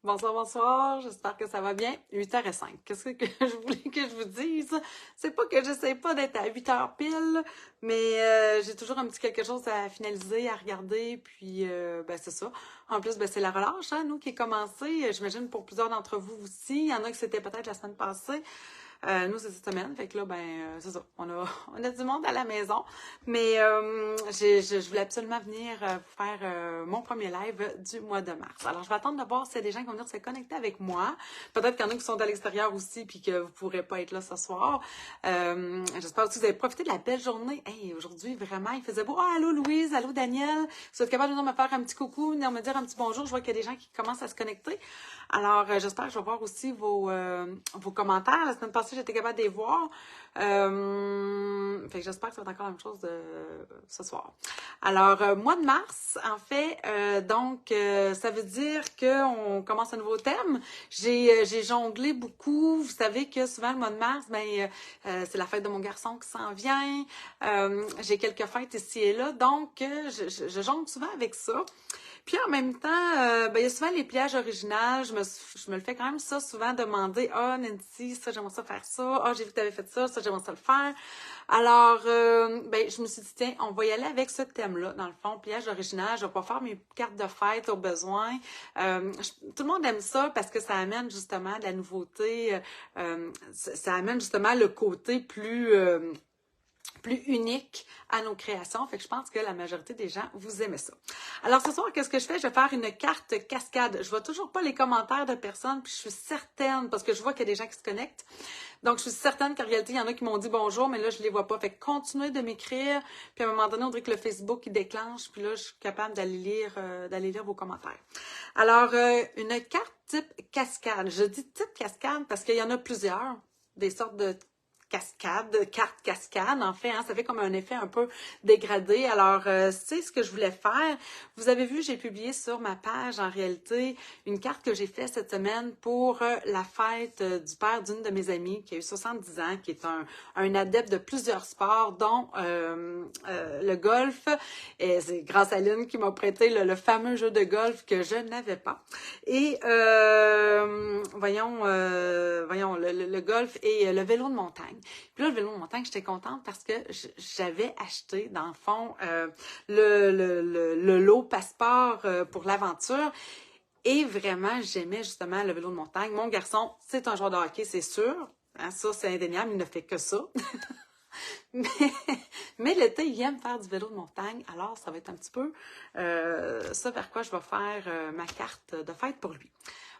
Bonsoir, bonsoir, j'espère que ça va bien. 8h05. Qu'est-ce que je voulais que je vous dise? C'est pas que j'essaie pas d'être à 8h pile, mais j'ai toujours un petit quelque chose à finaliser, à regarder, puis ben c'est ça. En plus, ben c'est la relâche, hein, nous, qui est commencée. J'imagine pour plusieurs d'entre vous aussi. Il y en a que c'était peut-être la semaine passée. Nous, c'est cette semaine. Fait que là, ben, c'est ça. On a du monde à la maison. Mais je voulais absolument venir vous faire mon premier live du mois de mars. Alors, je vais attendre de voir s'il y a des gens qui vont venir se connecter avec moi. Peut-être qu'il y en a qui sont à l'extérieur aussi puis que vous ne pourrez pas être là ce soir. J'espère aussi que vous avez profité de la belle journée. Hey, aujourd'hui, vraiment, il faisait beau. Ah, allô Louise, allô Daniel. Si vous êtes capable de venir me faire un petit coucou, venir me dire un petit bonjour. Je vois qu'il y a des gens qui commencent à se connecter. Alors, j'espère que je vais voir aussi vos commentaires. La semaine passée, j'étais capable de les voir. Fait que j'espère que ça va être encore la même chose ce soir. Alors, mois de mars, en fait, donc, ça veut dire qu'on commence un nouveau thème. J'ai jonglé beaucoup. Vous savez que souvent, le mois de mars, ben, c'est la fête de mon garçon qui s'en vient. J'ai quelques fêtes ici et là. Donc, je jongle souvent avec ça. Puis en même temps, ben, il y a souvent les pliages originaux. Je me le fais quand même ça souvent demander. Ah, Nancy, ça, j'aimerais ça faire ça. Ah, j'ai vu que tu avais fait ça, ça, j'aimerais ça le faire. Alors, ben, je me suis dit, tiens, on va y aller avec ce thème-là. Dans le fond, pliage original, je vais pas faire mes cartes de fête au besoin. Tout le monde aime ça parce que ça amène justement de la nouveauté. Ça amène justement le côté plus unique à nos créations. Fait que je pense que la majorité des gens vous aimez ça. Alors ce soir, qu'est-ce que je fais? Je vais faire une carte cascade. Je vois toujours pas les commentaires de personnes, puis je suis certaine, parce que je vois qu'il y a des gens qui se connectent. Donc je suis certaine qu'en réalité, il y en a qui m'ont dit bonjour, mais là, je les vois pas. Fait que continuez de m'écrire, puis à un moment donné, on dirait que le Facebook, il déclenche, puis là, je suis capable d'aller lire vos commentaires. Alors, une carte type cascade. Je dis type cascade parce qu'il y en a plusieurs, des sortes de cascade, carte cascade, en fait, hein, ça fait comme un effet un peu dégradé. Alors, c'est ce que je voulais faire. Vous avez vu, j'ai publié sur ma page, en réalité, une carte que j'ai faite cette semaine pour la fête du père d'une de mes amies qui a eu 70 ans, qui est un adepte de plusieurs sports, dont le golf. Et c'est grâce à Lynn qui m'a prêté le fameux jeu de golf que je n'avais pas. Et voyons, le golf et le vélo de montagne. Puis là, le vélo de montagne, j'étais contente parce que j'avais acheté, dans le fond, le lot passeport pour l'aventure. Et vraiment, j'aimais justement le vélo de montagne. Mon garçon, c'est un joueur de hockey, c'est sûr. Hein, ça, c'est indéniable, il ne fait que ça. mais mais l'été, il aime faire du vélo de montagne. Alors, ça va être un petit peu ça vers quoi je vais faire ma carte de fête pour lui.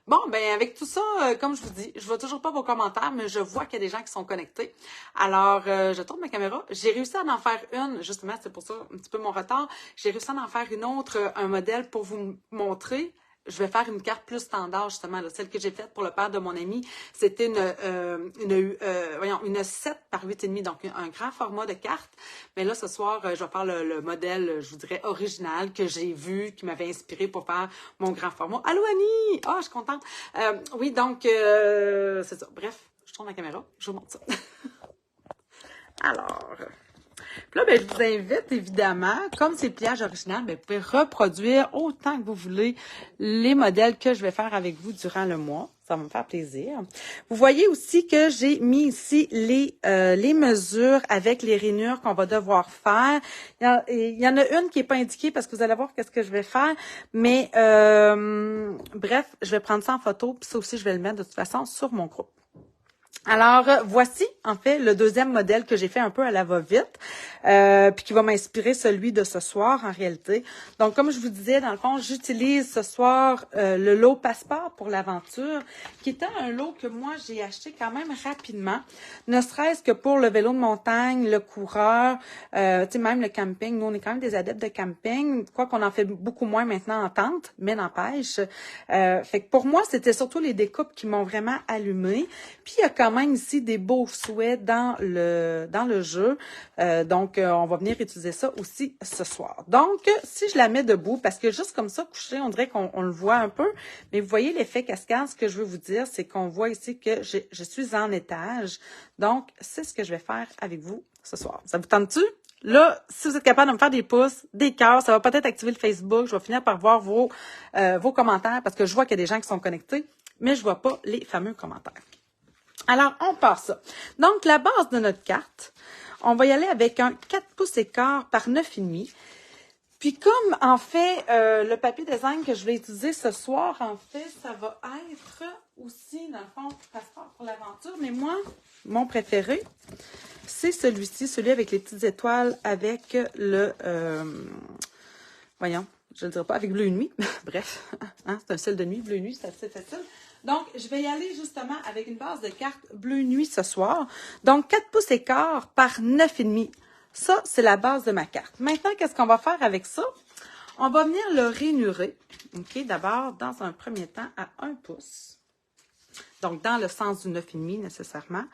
Bon, ben avec tout ça, comme je vous dis, je vois toujours pas vos commentaires, mais je vois qu'il y a des gens qui sont connectés. Alors, je tourne ma caméra. J'ai réussi à en faire une, justement, c'est pour ça un petit peu mon retard. J'ai réussi à en faire une autre, un modèle pour vous montrer. Je vais faire une carte plus standard, justement, là, celle que j'ai faite pour le père de mon ami. C'était une 7 par 8,5, donc un grand format de carte. Mais là, ce soir, je vais faire le modèle, je vous dirais, original que j'ai vu, qui m'avait inspiré pour faire mon grand format. Allô, Annie! Ah, je suis contente. Oui, donc, c'est ça. Bref, je tourne la caméra, je vous montre ça. Alors... Puis là, ben, je vous invite évidemment, comme c'est le pliage original, ben, vous pouvez reproduire autant que vous voulez les modèles que je vais faire avec vous durant le mois. Ça va me faire plaisir. Vous voyez aussi que j'ai mis ici les mesures avec les rainures qu'on va devoir faire. Il y en a une qui n'est pas indiquée parce que vous allez voir qu'est-ce que je vais faire. Mais bref, je vais prendre ça en photo. Puis ça aussi, je vais le mettre de toute façon sur mon groupe. Alors, voici, en fait, le deuxième modèle que j'ai fait un peu à la va-vite, puis qui va m'inspirer celui de ce soir, en réalité. Donc, comme je vous disais, dans le fond, j'utilise ce soir le lot passeport pour l'aventure, qui était un lot que moi, j'ai acheté quand même rapidement, ne serait-ce que pour le vélo de montagne, le coureur, tu sais, même le camping. Nous, on est quand même des adeptes de camping, quoi qu'on en fait beaucoup moins maintenant en tente, mais n'empêche. Fait que pour moi, c'était surtout les découpes qui m'ont vraiment allumé. Puis, il y a quand même ici des beaux souhaits dans le jeu. Donc, on va venir utiliser ça aussi ce soir. Donc, si je la mets debout, parce que juste comme ça, couché, on dirait qu'on le voit un peu, mais vous voyez l'effet cascade, ce que je veux vous dire, c'est qu'on voit ici que je suis en étage. Donc, c'est ce que je vais faire avec vous ce soir. Ça vous tente-tu? Là, si vous êtes capable de me faire des pouces, des cœurs, ça va peut-être activer le Facebook. Je vais finir par voir vos commentaires parce que je vois qu'il y a des gens qui sont connectés, mais je vois pas les fameux commentaires. Alors, on part ça. Donc, la base de notre carte, on va y aller avec un 4 pouces et quart par 9,5. Puis comme, en fait, le papier design que je vais utiliser ce soir, en fait, ça va être aussi, dans le fond, passeport pour l'aventure. Mais moi, mon préféré, c'est celui-ci, celui avec les petites étoiles, avec le... voyons, je ne le dirai pas, avec bleu nuit. Bref, hein, c'est un ciel de nuit, bleu nuit, c'est assez facile. Donc, je vais y aller justement avec une base de carte bleu nuit ce soir. Donc, 4 pouces et quart par 9,5. Ça, c'est la base de ma carte. Maintenant, qu'est-ce qu'on va faire avec ça? On va venir le rainurer. OK, d'abord, dans un premier temps, à 1 pouce. Donc, dans le sens du 9,5 nécessairement.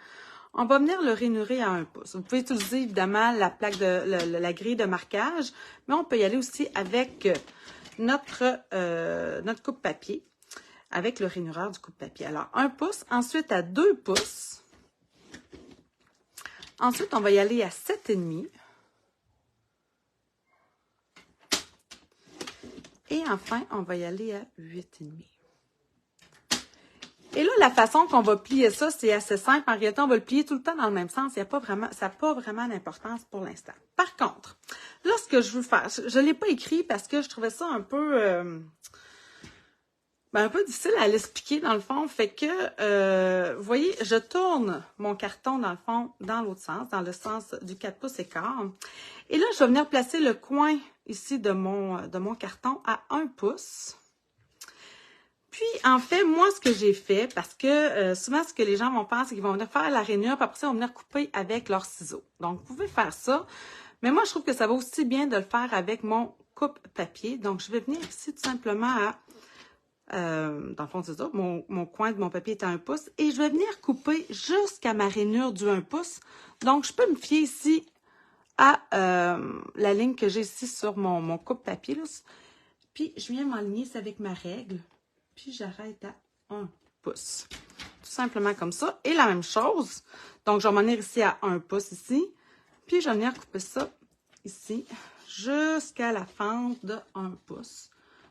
On va venir le rainurer à 1 pouce. Vous pouvez utiliser évidemment la plaque de la grille de marquage, mais on peut y aller aussi avec notre coupe papier, avec le rainureur du coupe papier. Alors, 1 pouce, ensuite à 2 pouces. Ensuite, on va y aller à 7,5. Et enfin, on va y aller à 8,5. Et là, la façon qu'on va plier ça, c'est assez simple. En réalité, on va le plier tout le temps dans le même sens. Ça n'a pas vraiment d'importance pour l'instant. Par contre, là, ce que je veux faire, je ne l'ai pas écrit parce que je trouvais ça un peu difficile à l'expliquer dans le fond. Fait que, vous voyez, je tourne mon carton dans le fond, dans l'autre sens, dans le sens du 4 pouces et quart. Et là, je vais venir placer le coin ici de mon carton à 1 pouce. Puis, en fait, moi, ce que j'ai fait, parce que souvent, ce que les gens vont faire, c'est qu'ils vont venir faire la rainure, puis après ça, ils vont venir couper avec leurs ciseaux. Donc, vous pouvez faire ça. Mais moi, je trouve que ça va aussi bien de le faire avec mon coupe-papier. Donc, je vais venir ici tout simplement à, dans le fond, c'est ça, mon coin de mon papier est à 1 pouce. Et je vais venir couper jusqu'à ma rainure du 1 pouce. Donc, je peux me fier ici à la ligne que j'ai ici sur mon coupe-papier. Puis, je viens m'aligner avec ma règle. Puis, j'arrête à 1 pouce. Tout simplement comme ça. Et la même chose. Donc, je vais m'en venir ici à 1 pouce ici. Puis, je vais venir couper ça ici jusqu'à la fente de 1 pouce.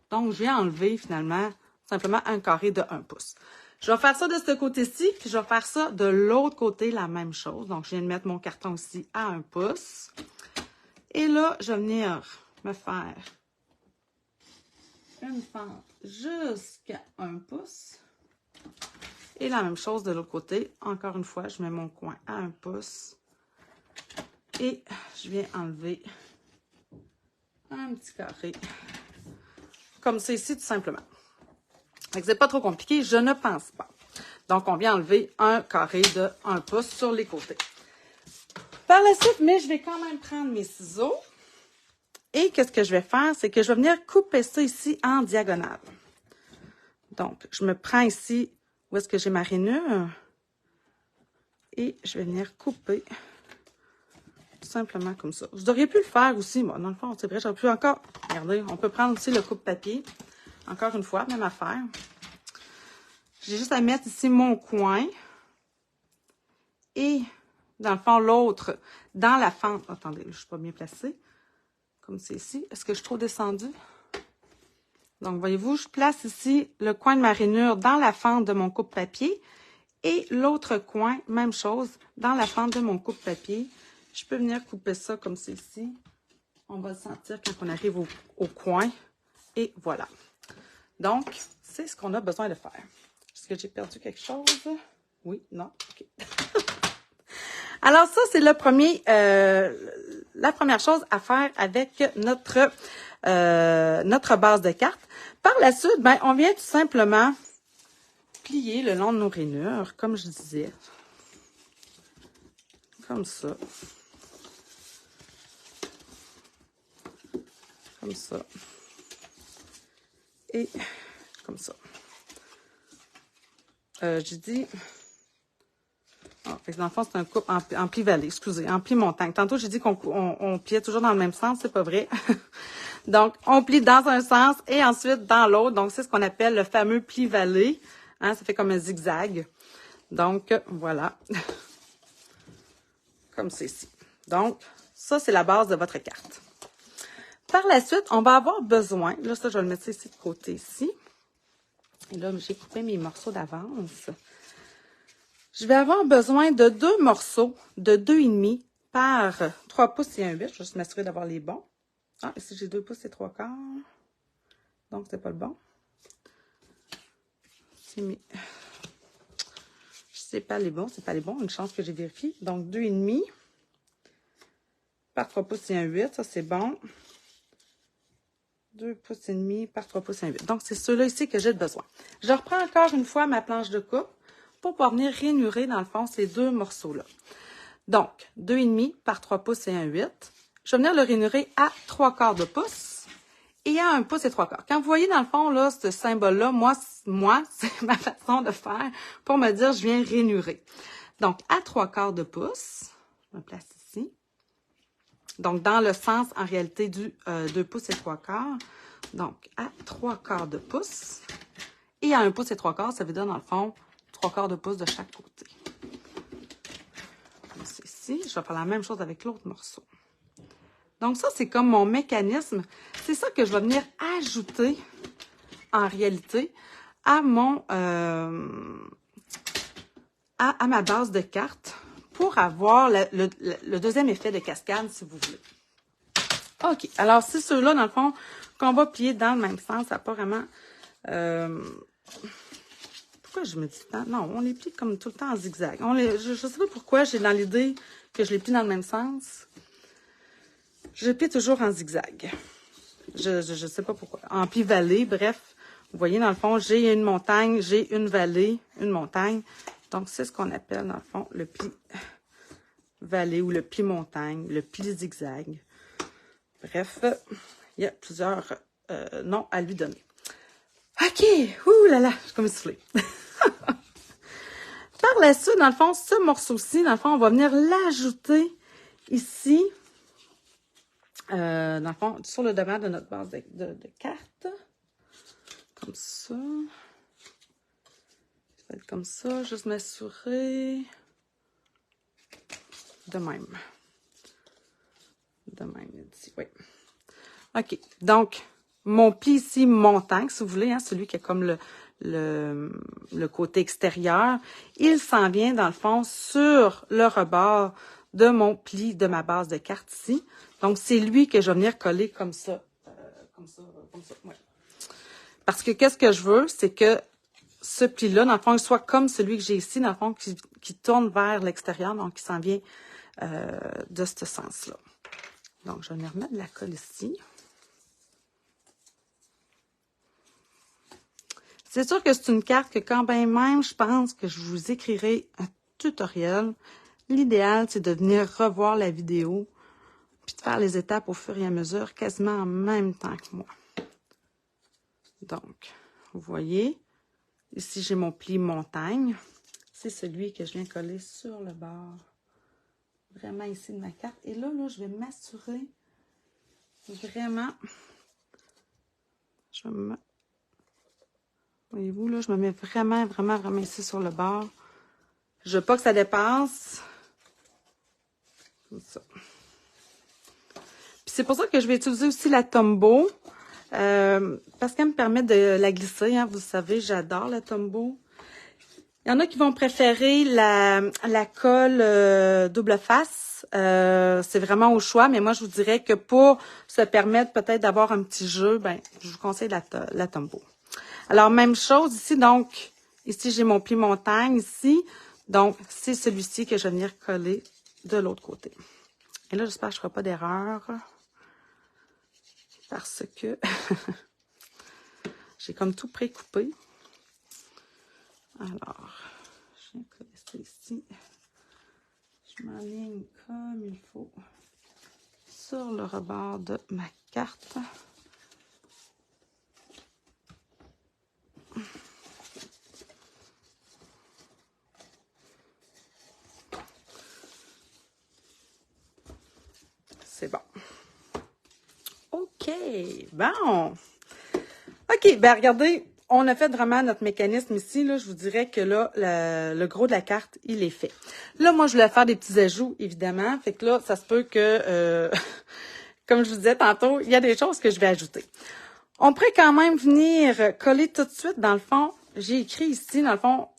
Donc, je viens enlever finalement simplement un carré de 1 pouce. Je vais faire ça de ce côté-ci. Puis, je vais faire ça de l'autre côté, la même chose. Donc, je viens de mettre mon carton ici à 1 pouce. Et là, je vais venir me faire une fente jusqu'à 1 pouce. Et la même chose de l'autre côté. Encore une fois, je mets mon coin à 1 pouce. Et je viens enlever un petit carré. Comme ça ici, tout simplement. C'est pas trop compliqué, je ne pense pas. Donc, on vient enlever un carré de 1 pouce sur les côtés. Par la suite, mais je vais quand même prendre mes ciseaux. Et qu'est-ce que je vais faire? C'est que je vais venir couper ça ici en diagonale. Donc, je me prends ici où est-ce que j'ai ma rainure. Et je vais venir couper tout simplement comme ça. Vous auriez pu le faire aussi. Bon, dans le fond, c'est vrai, j'aurais pu encore... Regardez, on peut prendre aussi le coupe-papier. Encore une fois, même affaire. J'ai juste à mettre ici mon coin. Et, dans le fond, l'autre, dans la fente... Attendez, je ne suis pas bien placée. Comme c'est ici. Est-ce que je suis trop descendue? Donc, voyez-vous, je place ici le coin de ma rainure dans la fente de mon coupe-papier. Et l'autre coin, même chose, dans la fente de mon coupe-papier. Je peux venir couper ça comme c'est ici. On va le sentir quand on arrive au coin. Et voilà. Donc, c'est ce qu'on a besoin de faire. Est-ce que j'ai perdu quelque chose? Oui, non, OK. Alors ça, c'est la première chose à faire avec notre base de cartes. Par la suite, ben, on vient tout simplement plier le long de nos rainures, comme je disais. Comme ça. Comme ça. Et comme ça. J'ai dit... Ah, dans le fond, c'est un coupe en pli-vallée, excusez, en pli-montagne. Tantôt, j'ai dit qu'on pliait toujours dans le même sens, c'est pas vrai. Donc, on plie dans un sens et ensuite dans l'autre. Donc, c'est ce qu'on appelle le fameux pli-vallée. Hein, ça fait comme un zigzag. Donc, voilà. Comme c'est ici. Donc, Ça, c'est la base de votre carte. Par la suite, on va avoir besoin, là, ça, je vais le mettre ici de côté, ici. Et là, j'ai coupé mes morceaux d'avance. Je vais avoir besoin de 2 morceaux de 2,5 par 3 pouces et 1,8. Je vais juste m'assurer d'avoir les bons. Ah, ici, j'ai 2 pouces et 3/4. Donc, c'est pas le bon. C'est pas les bons, c'est pas les bons. Une chance que j'ai vérifié. Donc, 2,5 par 3 pouces et 1,8. Ça, c'est bon. 2 pouces et demi par 3 pouces et 1,8. Donc, c'est ceux-là ici que j'ai besoin. Je reprends encore une fois ma planche de coupe pour pouvoir venir rainurer, dans le fond, ces 2 morceaux-là. Donc, 2,5 par 3 pouces et 1,8. Je vais venir le rainurer à 3/4 de pouce et à 1 pouce et 3/4. Quand vous voyez, dans le fond, là, ce symbole-là, moi c'est ma façon de faire pour me dire je viens rainurer. Donc, à 3/4 de pouce, je me place ici. Donc, dans le sens, en réalité, du 2 pouces et 3/4. Donc, à 3/4 de pouce. Et à 1 pouce et 3/4, ça veut dire, dans le fond, 3/4 de pouce de chaque côté. C'est ici. Je vais faire la même chose avec l'autre morceau. Donc, ça, c'est comme mon mécanisme. C'est ça que je vais venir ajouter, en réalité, à mon à ma base de carte pour avoir le deuxième effet de cascade, si vous voulez. OK. Alors, c'est ceux-là, dans le fond, qu'on va plier dans le même sens. Ça n'a pas vraiment... Pourquoi je me dis tant? Non, on les plie comme tout le temps en zigzag. Je ne sais pas pourquoi j'ai dans l'idée que je les plie dans le même sens. Je plie toujours en zigzag. Je sais pas pourquoi. En pli-vallée, bref. Vous voyez, dans le fond, j'ai une montagne, j'ai une vallée, une montagne. Donc, c'est ce qu'on appelle, dans le fond, le pli-vallée ou le pli-montagne, le pli-zigzag. Bref, il y a plusieurs noms à lui donner. OK! Ouh là là, je suis comme essoufflée. Par la suite, dans le fond, ce morceau-ci, dans le fond, on va venir l'ajouter ici, dans le fond, sur le devant de notre base de cartes. Comme ça. Ça va être comme ça. Juste m'assurer. De même. De même, ici, oui. OK. Donc, mon pli ici, montagne, si vous voulez, hein, celui qui est comme le côté extérieur, il s'en vient, dans le fond, sur le rebord de mon pli de ma base de carte ici. Donc, c'est lui que je vais venir coller comme ça. Comme ça, ouais. Parce que qu'est-ce que je veux, c'est que ce pli-là, dans le fond, il soit comme celui que j'ai ici, dans le fond, qui tourne vers l'extérieur, donc qui s'en vient de ce sens-là. Donc, je vais venir remettre de la colle ici. C'est sûr que c'est une carte que quand bien même, je pense que je vous écrirai un tutoriel. L'idéal, c'est de venir revoir la vidéo, puis de faire les étapes au fur et à mesure, quasiment en même temps que moi. Donc, vous voyez, ici, j'ai mon pli montagne. C'est celui que je viens coller sur le bord, vraiment ici de ma carte. Et là, je vais m'assurer vraiment, voyez-vous, là, je me mets vraiment, vraiment, vraiment ici sur le bord. Je veux pas que ça dépasse. Comme ça. Puis c'est pour ça que je vais utiliser aussi la Tombow. Parce qu'elle me permet de la glisser. Hein, vous savez, j'adore la Tombow. Il y en a qui vont préférer la colle double face. C'est vraiment au choix. Mais moi, je vous dirais que pour se permettre peut-être d'avoir un petit jeu, ben, je vous conseille la Tombow. Alors, même chose ici. Donc, ici, j'ai mon pli montagne ici. Donc, c'est celui-ci que je vais venir coller de l'autre côté. Et là, j'espère que je ne ferai pas d'erreur. Parce que j'ai comme tout pré-coupé. Alors, je viens coller ça ici. Je m'enligne comme il faut sur le rebord de ma carte. C'est bon. OK, bon. OK, ben regardez, on a fait vraiment notre mécanisme ici. Là, je vous dirais que là, le gros de la carte, il est fait. Là, moi, je voulais faire des petits ajouts, évidemment. Fait que là, ça se peut que, comme je vous disais tantôt, il y a des choses que je vais ajouter. On pourrait quand même venir coller tout de suite, dans le fond. J'ai écrit ici, dans le fond,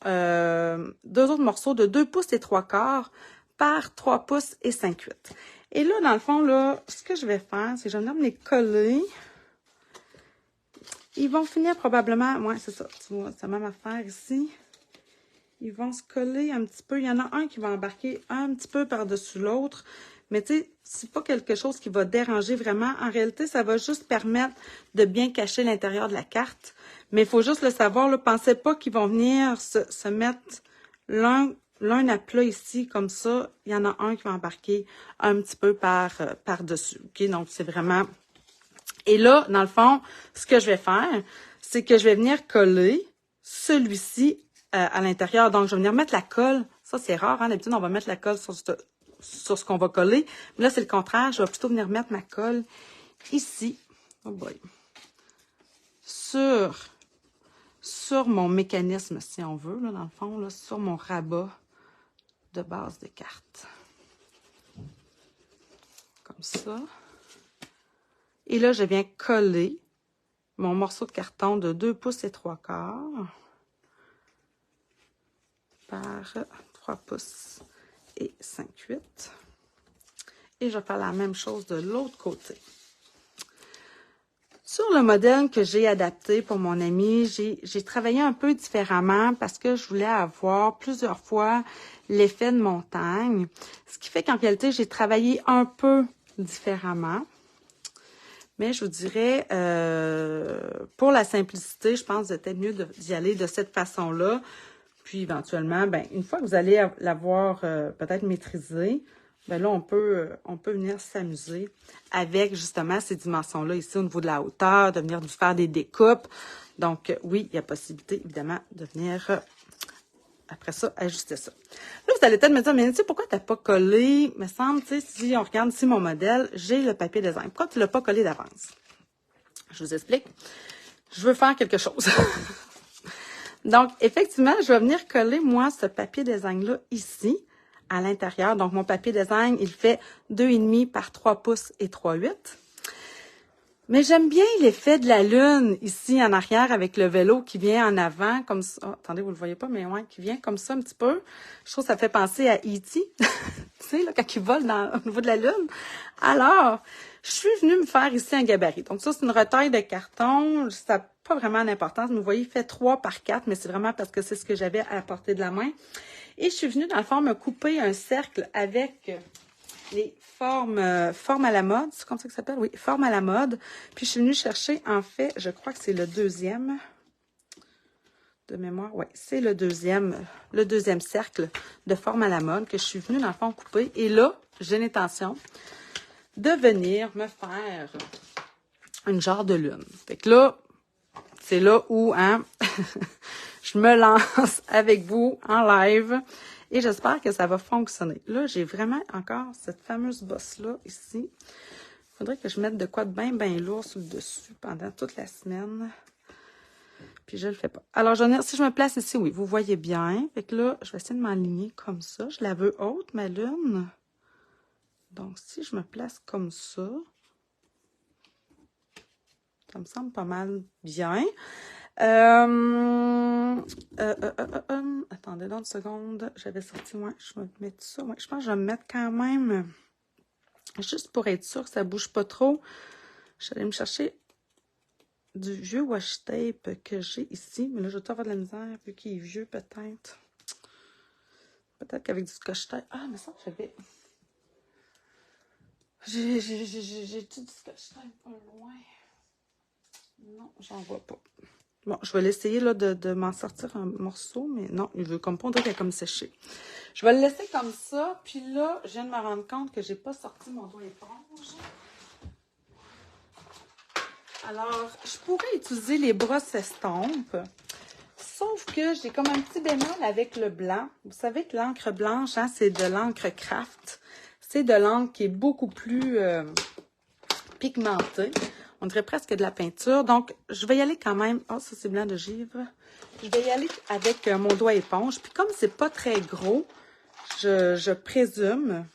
2 autres morceaux de 2 pouces et 3/4 par 3 pouces et 5/8. Et là, dans le fond, là, ce que je vais faire, c'est que je vais venir me les coller. Ils vont finir probablement, ouais, c'est ça, tu vois, c'est la même affaire ici. Ils vont se coller un petit peu. Il y en a un qui va embarquer un petit peu par-dessus l'autre. Mais tu sais, c'est pas quelque chose qui va déranger vraiment. En réalité, ça va juste permettre de bien cacher l'intérieur de la carte. Mais il faut juste le savoir, là, pensez pas qu'ils vont venir se mettre l'un à plat ici, comme ça. Il y en a un qui va embarquer un petit peu par-dessus. OK? Donc, c'est vraiment... Et là, dans le fond, ce que je vais faire, c'est que je vais venir coller celui-ci à l'intérieur. Donc, je vais venir mettre la colle. Ça, c'est rare, hein? D'habitude, on va mettre la colle sur ce qu'on va coller. Mais là, c'est le contraire. Je vais plutôt venir mettre ma colle ici. Oh boy. Sur mon mécanisme, si on veut, là, dans le fond, là, sur mon rabat de base de cartes. Comme ça. Et là, je viens coller mon morceau de carton de 2 pouces et 3/4 par 3 pouces et 5/8. Et je vais faire la même chose de l'autre côté. Sur le modèle que j'ai adapté pour mon ami, j'ai travaillé un peu différemment parce que je voulais avoir plusieurs fois l'effet de montagne. Ce qui fait qu'en réalité, j'ai travaillé un peu différemment. Mais je vous dirais, pour la simplicité, je pense que c'est peut-être mieux d'y aller de cette façon-là. Puis éventuellement, ben, une fois que vous allez l'avoir peut-être maîtrisé, ben là, on peut venir s'amuser avec justement ces dimensions-là ici au niveau de la hauteur, de venir faire des découpes. Donc, oui, il y a possibilité, évidemment, de venir, après ça, ajuster ça. Là, vous allez peut-être me dire, mais tu sais, pourquoi tu n'as pas collé? Il me semble, tu sais, si on regarde ici mon modèle, j'ai le papier design. Pourquoi tu ne l'as pas collé d'avance? Je vous explique. Je veux faire quelque chose. Donc, effectivement, je vais venir coller, moi, ce papier design-là ici, à l'intérieur. Donc, mon papier design, il fait 2,5 par 3 pouces et 3/8. Mais j'aime bien l'effet de la lune ici en arrière avec le vélo qui vient en avant comme ça. Oh, attendez, vous le voyez pas, mais ouais, qui vient comme ça un petit peu. Je trouve que ça fait penser à E.T. Tu sais, là, quand il vole au niveau de la lune. Alors, je suis venue me faire ici un gabarit. Donc ça, c'est une retaille de carton. Ça n'a pas vraiment d'importance. Vous voyez, il fait 3 par 4, mais c'est vraiment parce que c'est ce que j'avais à la portée de la main. Et je suis venue, dans le fond, me couper un cercle avec les formes à la mode. C'est comme ça que ça s'appelle? Oui, formes à la mode. Puis je suis venue chercher, en fait, je crois que c'est le deuxième de mémoire. Oui, c'est le deuxième cercle de forme à la mode que je suis venue, dans le fond, couper. Et là, j'ai l'intention de venir me faire une genre de lune. Fait que là, c'est là où, hein, je me lance avec vous en live. Et j'espère que ça va fonctionner. Là, j'ai vraiment encore cette fameuse bosse-là ici. Il faudrait que je mette de quoi de bien, bien lourd sur le dessus pendant toute la semaine. Puis je le fais pas. Alors, si je me place ici, oui, vous voyez bien. Fait que là, je vais essayer de m'aligner comme ça. Je la veux haute, ma lune. Donc, si je me place comme ça, ça me semble pas mal bien. Attendez donc une seconde. J'avais sorti, ouais, je vais mettre ça. Ouais, je pense que je vais me mettre quand même, juste pour être sûr que ça bouge pas trop. Je vais aller me chercher du vieux washi tape que j'ai ici. Mais là, je vais avoir de la misère, vu qu'il est vieux, peut-être. Peut-être qu'avec du scotch tape. Ah, mais ça, j'avais... J'ai du scotch tape pas loin. Non, j'en vois pas. Bon, je vais l'essayer là de m'en sortir un morceau, mais non, il veut comme pas, on dirait qu'il a comme séché. Je vais le laisser comme ça, puis là, je viens de me rendre compte que j'ai pas sorti mon doigt éponge. Alors, je pourrais utiliser les brosses estompe, sauf que j'ai comme un petit bémol avec le blanc. Vous savez que l'encre blanche, hein, c'est de l'encre craft. C'est de l'encre qui est beaucoup plus pigmentée. On dirait presque de la peinture. Donc, je vais y aller quand même. Oh, ça, c'est blanc de givre. Je vais y aller avec mon doigt éponge. Puis comme c'est pas très gros, je présume...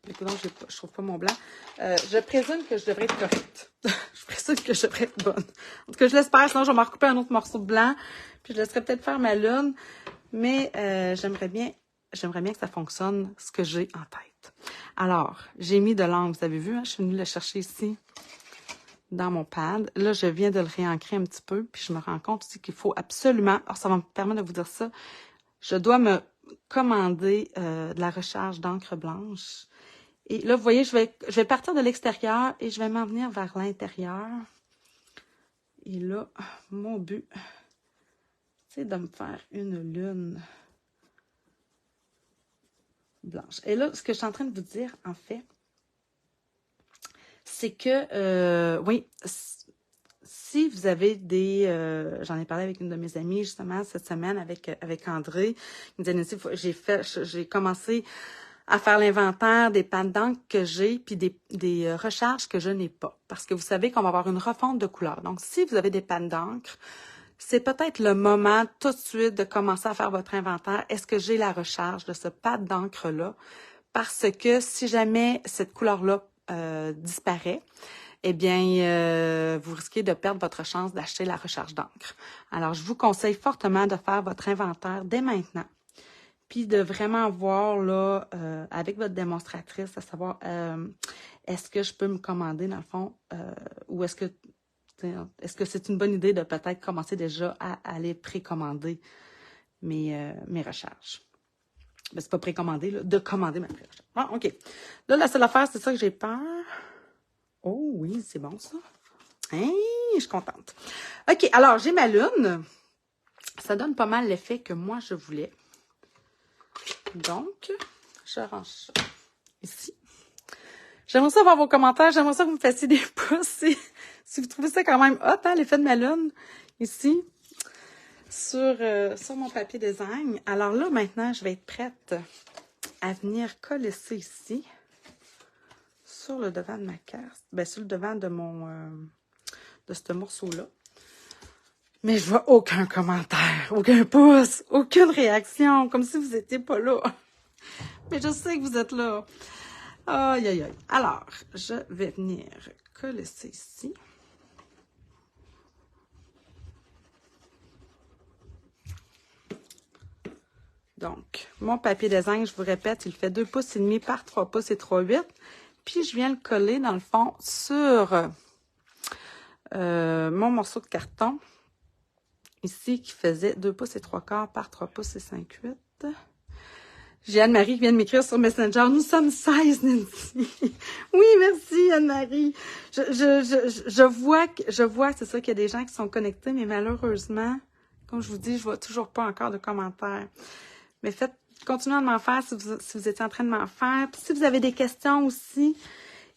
Écoute, je trouve pas mon blanc. Je présume que je devrais être correcte. Je présume que je devrais être bonne. En tout cas, je l'espère, sinon je vais m'en recouper un autre morceau de blanc. Puis je laisserai peut-être faire ma lune. Mais j'aimerais bien que ça fonctionne, ce que j'ai en tête. Alors, j'ai mis de l'encre, vous avez vu, hein, je suis venue le chercher ici dans mon pad. Là, je viens de le réancrer un petit peu. Puis je me rends compte aussi qu'il faut absolument... Alors, ça va me permettre de vous dire ça. Je dois me commander de la recharge d'encre blanche. Et là, vous voyez, je vais partir de l'extérieur et je vais m'en venir vers l'intérieur. Et là, mon but, c'est de me faire une lune blanche. Et là, ce que je suis en train de vous dire, en fait, c'est que, oui, si vous avez des... j'en ai parlé avec une de mes amies, justement, cette semaine, avec André. Il me disait, j'ai commencé à faire l'inventaire des pattes d'encre que j'ai, puis des recharges que je n'ai pas. Parce que vous savez qu'on va avoir une refonte de couleurs. Donc, si vous avez des pattes d'encre, c'est peut-être le moment tout de suite de commencer à faire votre inventaire. Est-ce que j'ai la recharge de ce pad d'encre-là? Parce que si jamais cette couleur-là disparaît, eh bien, vous risquez de perdre votre chance d'acheter la recharge d'encre. Alors, je vous conseille fortement de faire votre inventaire dès maintenant. Puis de vraiment voir, là, avec votre démonstratrice, à savoir, est-ce que je peux me commander, dans le fond, ou est-ce que c'est une bonne idée de peut-être commencer déjà à aller précommander mes recharges? Ben, c'est pas précommandé, là, de commander ma recharge. Ah, OK. Là, la seule affaire, c'est ça que j'ai peur. Oh oui, c'est bon, ça. Hein, je suis contente. OK, alors, j'ai ma lune. Ça donne pas mal l'effet que moi, je voulais. Donc, je range ça ici. J'aimerais ça avoir vos commentaires. J'aimerais ça que vous me fassiez des pouces. Si vous trouvez ça quand même hot, hein, l'effet de ma lune, ici, sur mon papier design. Alors là, maintenant, je vais être prête à venir coller ça ici, sur le devant de ma carte. Bien, sur le devant de de ce morceau-là. Mais je vois aucun commentaire, aucun pouce, aucune réaction, comme si vous n'étiez pas là. Mais je sais que vous êtes là. Aïe, aïe, aïe. Alors, je vais venir coller ça ici. Donc, mon papier design, je vous répète, il fait 2,5 pouces par 3 pouces et 3,8. Puis, je viens le coller, dans le fond, sur mon morceau de carton. Ici, qui faisait 2 pouces et 3 quarts par 3 pouces et 5,8. J'ai Anne-Marie qui vient de m'écrire sur Messenger. Nous sommes 16, Nancy. Oui, merci, Anne-Marie. Je vois, c'est ça qu'il y a des gens qui sont connectés, mais malheureusement, comme je vous dis, je vois toujours pas encore de commentaires. Mais continuez à m'en faire si vous étiez en train de m'en faire. Puis si vous avez des questions aussi,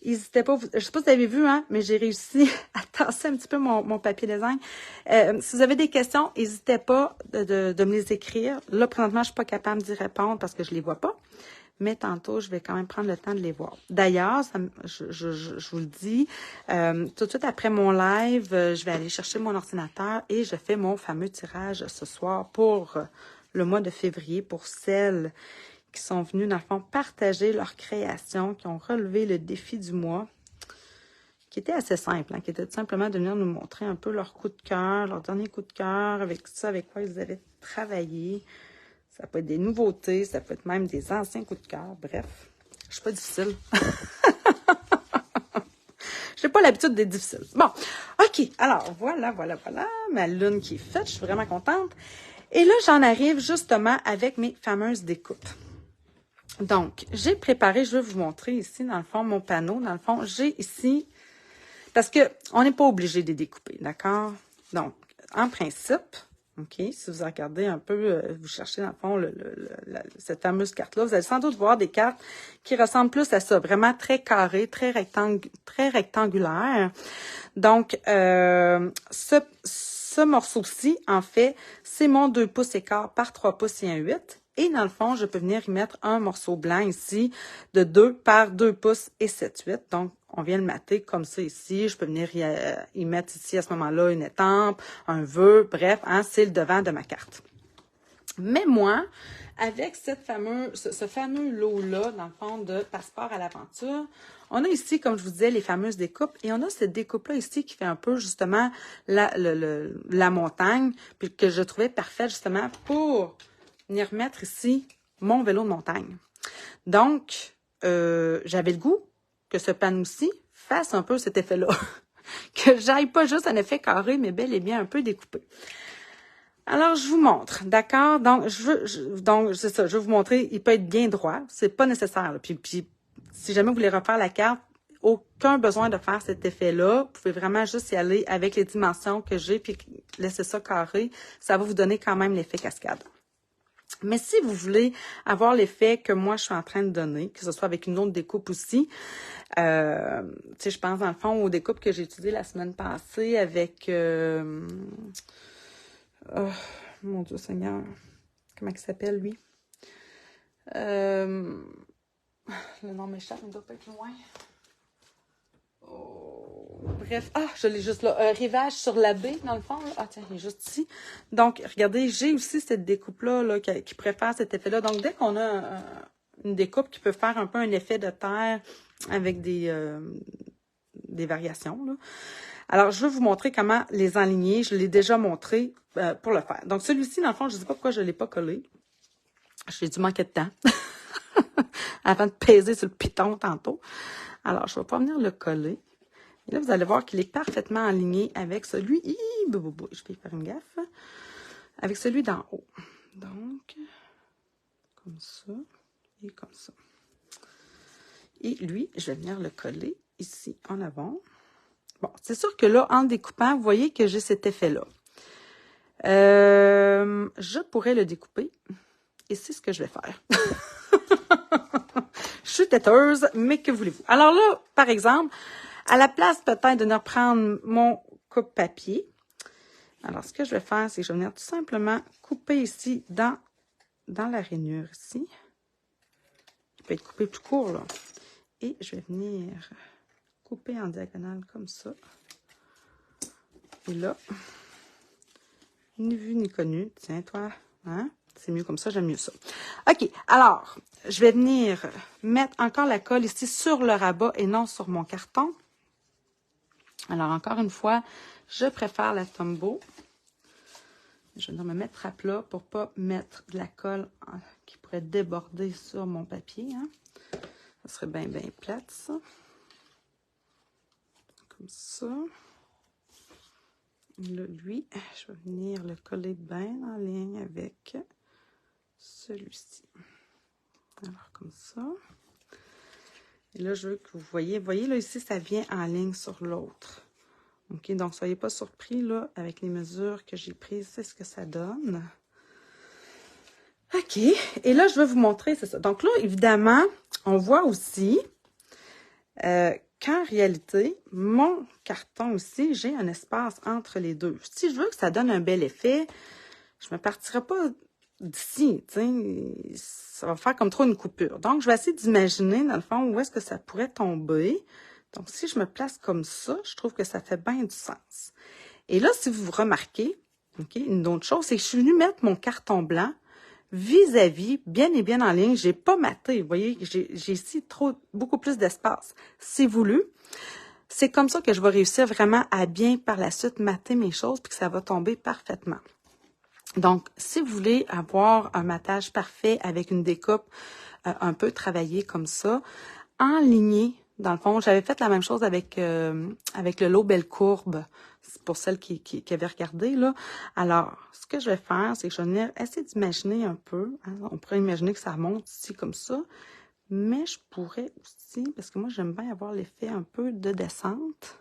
n'hésitez pas. Je sais pas si vous avez vu, hein, mais j'ai réussi à tasser un petit peu mon papier design. Si vous avez des questions, n'hésitez pas de me les écrire. Là, présentement, je suis pas capable d'y répondre parce que je les vois pas. Mais tantôt, je vais quand même prendre le temps de les voir. D'ailleurs, je vous le dis, tout de suite après mon live, je vais aller chercher mon ordinateur et je fais mon fameux tirage ce soir pour le mois de février pour celles qui sont venues, dans le fond, partager leur création, qui ont relevé le défi du mois, qui était assez simple, hein, qui était tout simplement de venir nous montrer un peu leur coup de cœur, leur dernier coup de cœur, avec ça, avec quoi ils avaient travaillé. Ça peut être des nouveautés, ça peut être même des anciens coups de cœur. Bref, je suis pas difficile. J'ai pas l'habitude d'être difficile. Bon, OK. Alors, voilà. Ma lune qui est faite. Je suis vraiment contente. Et là, j'en arrive justement avec mes fameuses découpes. Donc, j'ai préparé, je vais vous montrer ici, dans le fond, mon panneau. Dans le fond, j'ai ici, parce que on n'est pas obligé de les découper, d'accord? Donc, en principe, OK, si vous regardez un peu, vous cherchez dans le fond cette fameuse carte-là, vous allez sans doute voir des cartes qui ressemblent plus à ça, vraiment très carrées, très rectangulaires. Donc, ce morceau-ci, en fait, c'est mon 2 pouces et quart par 3 pouces et 1,8. Et dans le fond, je peux venir y mettre un morceau blanc ici de 2 par 2 pouces et 7,8. Donc, on vient le mater comme ça ici. Je peux venir y mettre ici à ce moment-là une étampe, un vœu, bref, hein, c'est le devant de ma carte. Mais moi, avec ce fameux lot-là, dans le fond, de Passeport à l'aventure, on a ici, comme je vous disais, les fameuses découpes. Et on a cette découpe-là ici qui fait un peu, justement, la montagne, puis que je trouvais parfaite, justement, pour venir mettre ici mon vélo de montagne. Donc, j'avais le goût que ce panneau-ci fasse un peu cet effet-là. Que j'aille pas juste un effet carré, mais bel et bien un peu découpé. Alors, je vous montre, d'accord? Donc, c'est ça, je vais vous montrer, il peut être bien droit, c'est pas nécessaire. Là. Puis, si jamais vous voulez refaire la carte, aucun besoin de faire cet effet-là. Vous pouvez vraiment juste y aller avec les dimensions que j'ai, puis laisser ça carré. Ça va vous donner quand même l'effet cascade. Mais si vous voulez avoir l'effet que moi, je suis en train de donner, que ce soit avec une autre découpe aussi, tu sais, je pense dans le fond aux découpes que j'ai utilisées la semaine passée avec... oh, mon Dieu Seigneur, comment il s'appelle, lui? Le nom m'échappe, il doit pas être loin. Oh, bref, je l'ai juste là. Rivage sur la baie, dans le fond. Là. Ah, tiens, il est juste ici. Donc, regardez, j'ai aussi cette découpe-là là, qui préfère cet effet-là. Donc, dès qu'on a une découpe qui peut faire un peu un effet de terre avec des variations, là. Alors, je vais vous montrer comment les enligner. Je l'ai déjà montré pour le faire. Donc, celui-ci, dans le fond, je ne sais pas pourquoi je ne l'ai pas collé. J'ai dû manquer de temps avant de peser sur le piton tantôt. Alors, je ne vais pas venir le coller. Et là, vous allez voir qu'il est parfaitement aligné avec celui... Je vais faire une gaffe. Avec celui d'en haut. Donc, comme ça et comme ça. Et lui, je vais venir le coller ici en avant. Bon, c'est sûr que là, en découpant, vous voyez que j'ai cet effet-là. Je pourrais le découper. Et c'est ce que je vais faire. Je suis têteuse, mais que voulez-vous? Alors là, par exemple, à la place peut-être de venir prendre mon coupe-papier, alors ce que je vais faire, c'est que je vais venir tout simplement couper ici dans la rainure ici. Il peut être coupé plus court, là. Et je vais venir couper en diagonale comme ça. Et là, ni vu ni connu. Tiens, toi, hein? C'est mieux comme ça, j'aime mieux ça. OK, alors, je vais venir mettre encore la colle ici sur le rabat et non sur mon carton. Alors, encore une fois, je préfère la Tombow. Je vais me mettre à plat pour ne pas mettre de la colle qui pourrait déborder sur mon papier. Hein. Ça serait bien, bien plate, ça. Comme ça. Là, lui, je vais venir le coller bien en ligne avec celui-ci. Alors, comme ça. Et là, je veux que vous voyez là, ici, ça vient en ligne sur l'autre. OK, donc, soyez pas surpris, là, avec les mesures que j'ai prises, c'est ce que ça donne. OK, et là, je vais vous montrer, c'est ça. Donc là, évidemment, on voit aussi qu'en réalité, mon carton aussi, j'ai un espace entre les deux. Si je veux que ça donne un bel effet, je ne me partirai pas d'ici, tu sais, ça va faire comme trop une coupure. Donc, je vais essayer d'imaginer, dans le fond, où est-ce que ça pourrait tomber. Donc, si je me place comme ça, je trouve que ça fait bien du sens. Et là, si vous remarquez, OK, une autre chose, c'est que je suis venue mettre mon carton blanc vis-à-vis, bien et bien en ligne. J'ai pas maté, vous voyez, j'ai ici beaucoup plus d'espace. C'est voulu. C'est comme ça que je vais réussir vraiment à bien, par la suite, mater mes choses, puis que ça va tomber parfaitement. Donc, si vous voulez avoir un matage parfait avec une découpe un peu travaillée comme ça, enlignez, dans le fond, j'avais fait la même chose avec le lot Belle Courbe, pour celles qui avaient regardé, là. Alors, ce que je vais faire, c'est que je vais venir essayer d'imaginer un peu, hein, on pourrait imaginer que ça remonte ici comme ça, mais je pourrais aussi, parce que moi, j'aime bien avoir l'effet un peu de descente.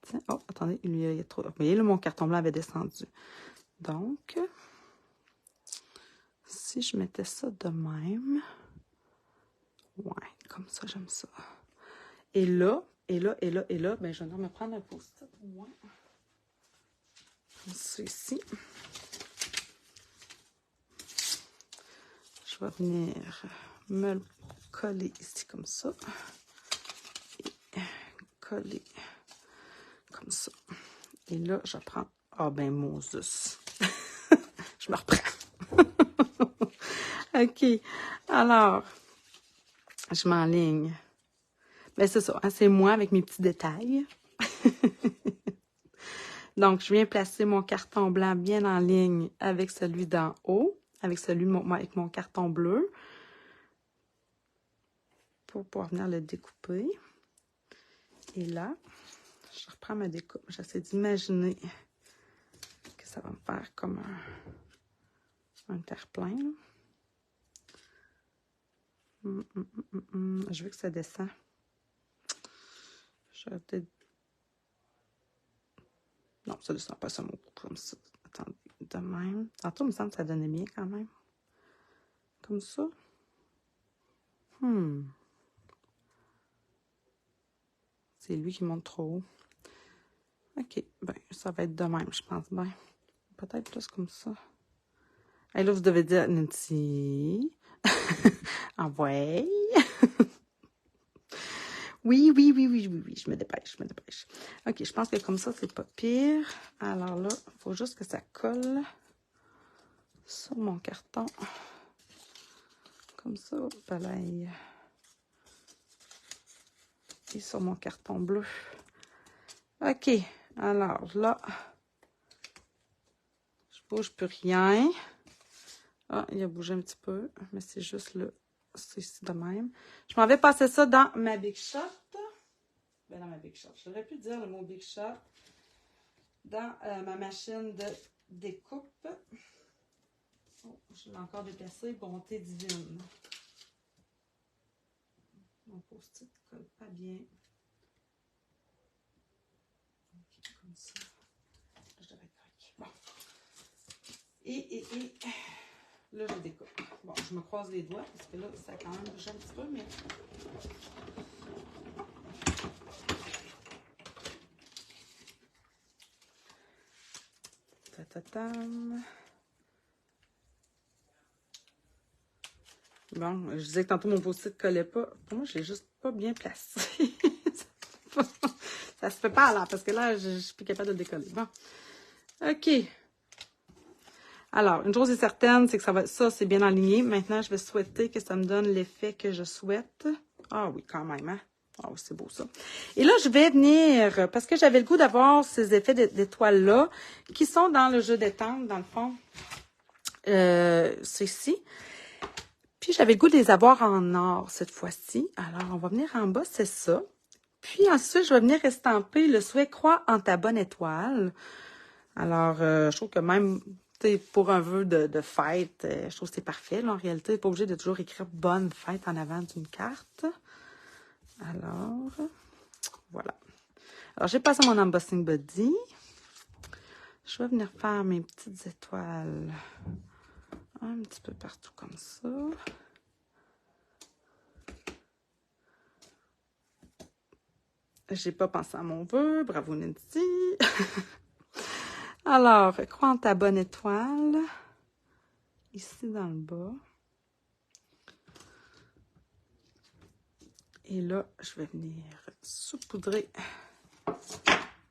Tiens, oh, attendez, il y a trop, vous voyez, là, mon carton blanc avait descendu. Donc, si je mettais ça de même, ouais, comme ça, j'aime ça. Et là, ben, je vais me prendre un post-it au moins. Comme ça ici. Je vais venir me le coller ici comme ça. Et coller comme ça. Et là, je prends... Ah ben, Moses! Je me reprends. OK. Alors, je m'enligne. Ben, c'est ça, hein, c'est moi avec mes petits détails. Donc, je viens placer mon carton blanc bien en ligne avec celui d'en haut, avec avec mon carton bleu, pour pouvoir venir le découper. Et là, je reprends ma découpe. J'essaie d'imaginer que ça va me faire comme un terre-plein. Je veux que ça descend. Je vais peut-être... Non, ça ne descend pas sur mon cou comme ça. Attendez, de même. Tantôt, il me semble que ça donnait bien quand même. Comme ça. C'est lui qui monte trop haut. OK, ben, ça va être de même, je pense bien. Peut-être plus comme ça. Et là, vous devez dire, Nancy. Ah ouais. Oui, je me dépêche, OK, je pense que comme ça, c'est pas pire. Alors là, il faut juste que ça colle sur mon carton. Comme ça, pareil. Et sur mon carton bleu. OK, alors là, je bouge plus rien. Ah, il a bougé un petit peu, mais c'est juste là. C'est ici de même. Je m'en vais passer ça dans ma Big Shot. Ben, dans ma Big Shot. J'aurais pu dire le mot Big Shot. Dans ma machine de découpe. Oh, je l'ai encore déplacé. Bonté divine. Mon post-it ne colle pas bien. OK, comme ça. Je devrais être correct. Bon. Et là, je découpe. Bon, je me croise les doigts parce que là, ça a quand même bougé un petit peu, mais... Ta-ta-tam. Bon, je disais que tantôt mon post-it ne collait pas. Pour moi, je l'ai juste pas bien placé. Ça se fait pas là, parce que là, je suis plus capable de le décoller. Bon. OK. Alors, une chose est certaine, c'est que ça, c'est bien aligné. Maintenant, je vais souhaiter que ça me donne l'effet que je souhaite. Ah oui, quand même, hein? Ah oui, c'est beau ça. Et là, je vais venir, parce que j'avais le goût d'avoir ces effets d'étoiles-là, qui sont dans le jeu d'étendre, dans le fond. C'est ici. Puis, j'avais le goût de les avoir en or cette fois-ci. Alors, on va venir en bas, c'est ça. Puis, ensuite, je vais venir estamper le souhait « Crois en ta bonne étoile ». Alors, je trouve que même pour un vœu de fête, je trouve que c'est parfait. Là, en réalité, pas obligé de toujours écrire « bonne fête » en avant d'une carte. Alors, voilà. Alors, j'ai passé mon embossing body. Je vais venir faire mes petites étoiles un petit peu partout comme ça. J'ai pas pensé à mon vœu. Bravo, Nancy. Alors, crois en ta bonne étoile. Ici dans le bas. Et là, je vais venir saupoudrer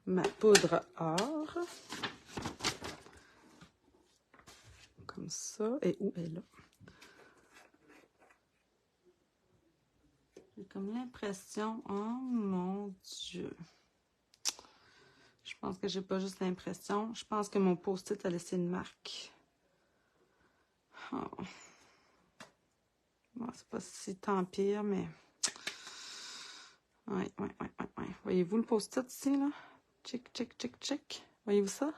ma poudre or. Comme ça. Et où est là? J'ai comme l'impression... Oh mon Dieu! Je pense que j'ai pas juste l'impression. Je pense que mon post-it a laissé une marque. Oh. Bon, c'est pas si tant pire, mais... Oui. Voyez-vous le post-it ici, là? Check. Voyez-vous ça?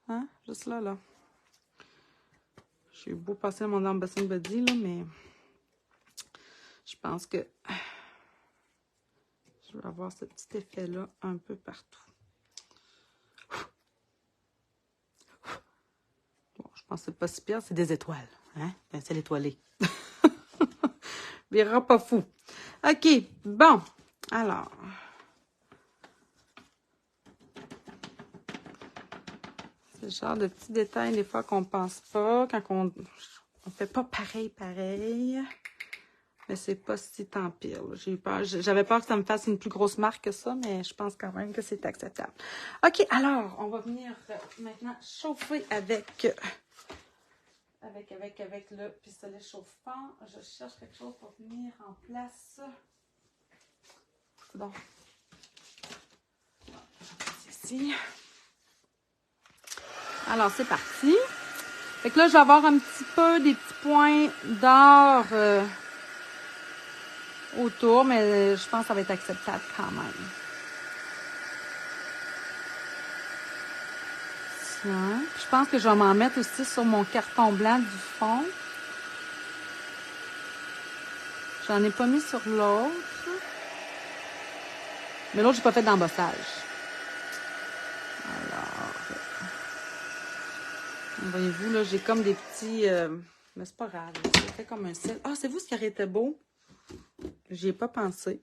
Hein? Juste là, là. J'ai beau passer mon embossing body, là, mais... Je pense que... Je vais avoir ce petit effet-là un peu partout. Bon, je pense que c'est pas si pire, c'est des étoiles. Hein? Ben, c'est l'étoilé. Verra pas fou. OK, bon. Alors. C'est le genre de petits détails, des fois, qu'on pense pas, quand on fait pas pareil. Mais c'est pas si tant pire. J'ai eu peur. J'avais peur que ça me fasse une plus grosse marque que ça, mais je pense quand même que c'est acceptable. OK, alors, on va venir maintenant chauffer avec le pistolet chauffant. Je cherche quelque chose pour venir en place. C'est bon. Ici. Alors, c'est parti. Fait que là, je vais avoir un petit peu des petits points d'or autour, mais je pense que ça va être acceptable quand même. Tiens. Je pense que je vais m'en mettre aussi sur mon carton blanc du fond. J'en ai pas mis sur l'autre. Mais l'autre, j'ai pas fait d'embossage. Alors, voyez-vous, là, j'ai comme des petits... mais c'est pas grave, c'est fait comme un ciel. Ah, c'est vous ce qui aurait été beau? J'y ai pas pensé.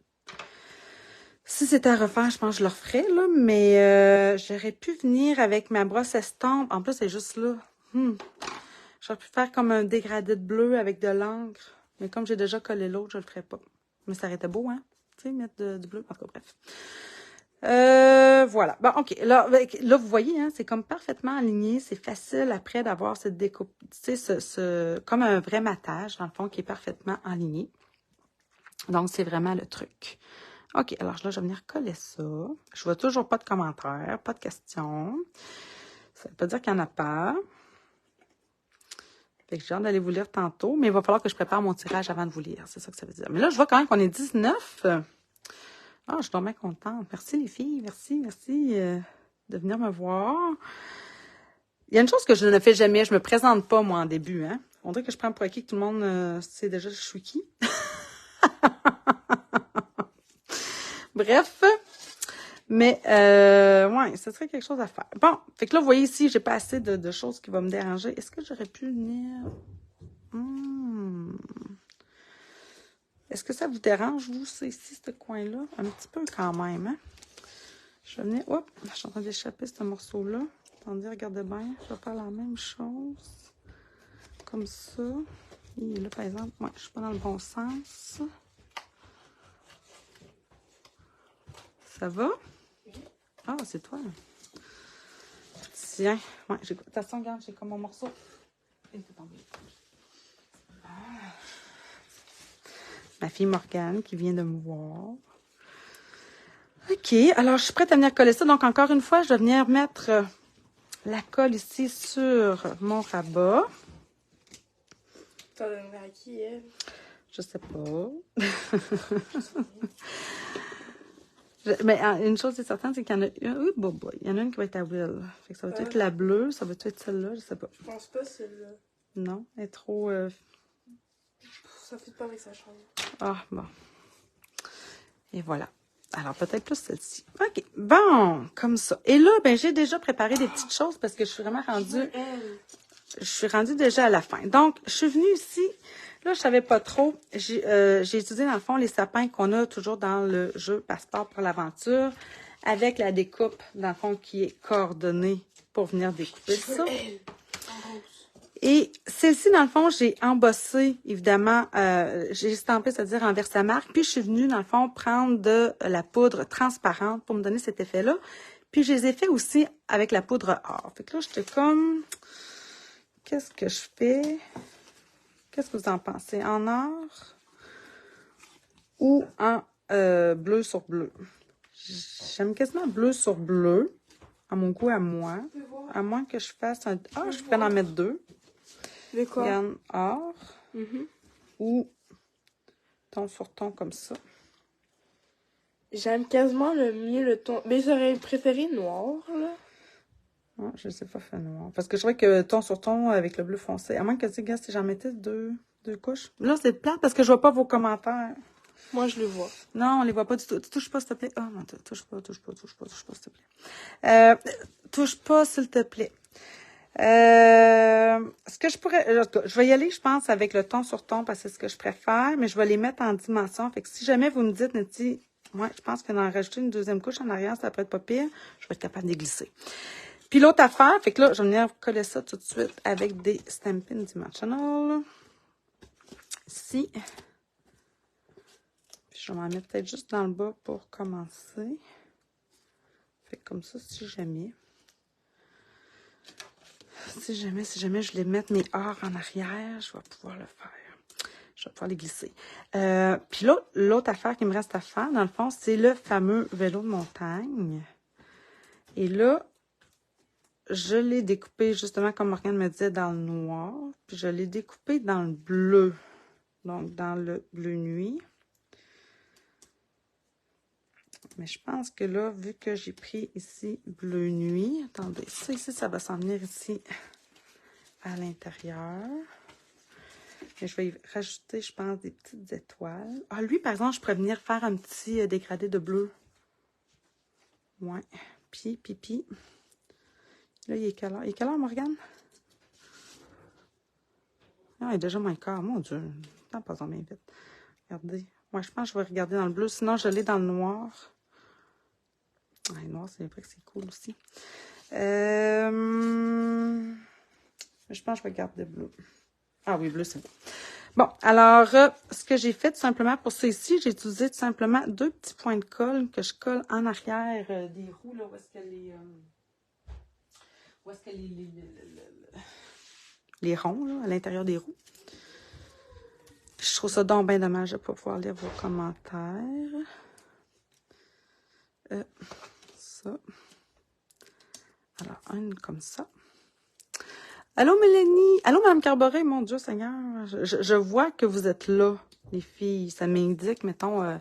Si c'était à refaire, je pense que je le referais, là, mais j'aurais pu venir avec ma brosse estompe. En plus, c'est juste là. J'aurais pu faire comme un dégradé de bleu avec de l'encre. Mais comme j'ai déjà collé l'autre, je le ferais pas. Mais ça aurait été beau, hein? Tu sais, mettre du bleu. En tout cas, bref. Voilà. Bon, OK. Là, vous voyez, hein, c'est comme parfaitement aligné. C'est facile après d'avoir cette découpe, tu sais, comme un vrai matage, dans le fond, qui est parfaitement aligné. Donc, c'est vraiment le truc. OK. Alors là, je vais venir coller ça. Je vois toujours pas de commentaires, pas de questions. Ça veut pas dire qu'il n'y en a pas. Fait que j'ai hâte d'aller vous lire tantôt, mais il va falloir que je prépare mon tirage avant de vous lire. C'est ça que ça veut dire. Mais là, je vois quand même qu'on est 19. Ah, je suis vraiment contente. Merci les filles. Merci de venir me voir. Il y a une chose que je ne fais jamais. Je me présente pas, moi, en début. Hein? On dirait que je prends pour acquis que tout le monde sait déjà je suis qui. Bref. Mais, ouais, ce serait quelque chose à faire. Bon, fait que là, vous voyez ici, j'ai pas assez de choses qui vont me déranger. Est-ce que j'aurais pu venir... Est-ce que ça vous dérange, vous, c'est ici, ce coin-là? Un petit peu quand même, hein? Je vais venir... Oups, je suis en train d'échapper ce morceau-là. Attendez, regardez bien. Je vais faire la même chose. Comme ça. Et là, par exemple, ouais, je suis pas dans le bon sens. Ça va? Ah, c'est toi. Tiens. Ouais, j'ai... Attention, regarde, j'ai comme mon morceau. Et c'est tombé. Ma fille Morgane qui vient de me voir. OK, alors je suis prête à venir coller ça. Donc, encore une fois, je vais venir mettre la colle ici sur mon rabat. T'en donnerais à qui, elle? Je sais pas. Mais une chose est certaine, c'est qu'il y en a une. Il y en a une qui va être à Will. Fait que ça va être la bleue, ça va être celle-là, je sais pas. Je pense pas celle-là. Non, elle est trop. Ça fait pas avec sa chambre. Ah, bon. Et voilà. Alors, peut-être plus celle-ci. OK. Bon, comme ça. Et là, ben, j'ai déjà préparé des petites choses parce que je suis vraiment rendue... Je suis rendue déjà à la fin. Donc, je suis venue ici. Là, je savais pas trop. J'ai utilisé, dans le fond, les sapins qu'on a toujours dans le jeu Passeport pour l'aventure avec la découpe, dans le fond, qui est coordonnée pour venir découper ça. Et celle-ci, dans le fond, j'ai embossé, évidemment, j'ai estampé, c'est-à-dire en Versamark. Puis, je suis venue, dans le fond, prendre de la poudre transparente pour me donner cet effet-là. Puis, je les ai fait aussi avec la poudre or. Fait que là, j'étais comme... Qu'est-ce que je fais? Qu'est-ce que vous en pensez? En or ou en bleu sur bleu? J'aime quasiment bleu sur bleu, à mon goût à moi. À moins que je fasse un... Ah, je pourrais en mettre deux. De quoi? Regarde, or ou ton sur ton comme ça. J'aime quasiment le mieux le ton. Mais j'aurais préféré noir, là. Ah, je ne sais pas faire noir. Parce que je trouvais que ton sur ton avec le bleu foncé. À moins que tu sais, si j'en mettais deux couches. Là, c'est plat parce que je vois pas vos commentaires. Moi, je le vois. Non, on les voit pas du tout. Touche pas, s'il te plaît. Ah, non, touche pas, s'il te plaît. Touche pas, s'il te plaît. Ce que je pourrais... Je vais y aller, je pense, avec le ton sur ton parce que c'est ce que je préfère, mais je vais les mettre en dimension. Fait que si jamais vous me dites, Nettie, ouais, je pense qu'en rajouter une deuxième couche en arrière, ça pourrait être pas pire, je vais être capable de les glisser. Puis l'autre affaire, fait que là, je vais venir coller ça tout de suite avec des Stampin' Dimensional. Ici. Puis je vais m'en mettre peut-être juste dans le bas pour commencer. Fait que comme ça, si jamais je les mets mes heures en arrière, je vais pouvoir le faire. Je vais pouvoir les glisser. Puis l'autre affaire qui me reste à faire, dans le fond, c'est le fameux vélo de montagne. Et là, je l'ai découpé justement comme Morgane me disait dans le noir. Puis je l'ai découpé dans le bleu. Donc dans le bleu nuit. Mais je pense que là, vu que j'ai pris ici bleu nuit, attendez, ça ici, ça va s'en venir ici à l'intérieur. Et je vais y rajouter, je pense, des petites étoiles. Ah, lui, par exemple, je pourrais venir faire un petit dégradé de bleu. Ouais. Puis. Là, il est quelle heure? Il est quelle heure, Morgane? Ah, il est déjà moins quart. Mon Dieu, le temps passe bien vite. Regardez. Ouais, je pense que je vais regarder dans le bleu. Sinon, je l'ai dans le noir. Ah, le noir, c'est vrai que c'est cool aussi. Je pense que je vais garder bleu. Ah oui, bleu, c'est bon. Bon, alors, ce que j'ai fait tout simplement pour ça ici, j'ai utilisé tout simplement 2 petits points de colle que je colle en arrière des roues, là, où est-ce que les ronds, là, à l'intérieur des roues. Je trouve ça donc bien dommage de ne pas pouvoir lire vos commentaires. Ça. Alors, une comme ça. Allô, Mélanie. Allô, Mme Carboré. Mon Dieu Seigneur. Je vois que vous êtes là, les filles. Ça m'indique, mettons,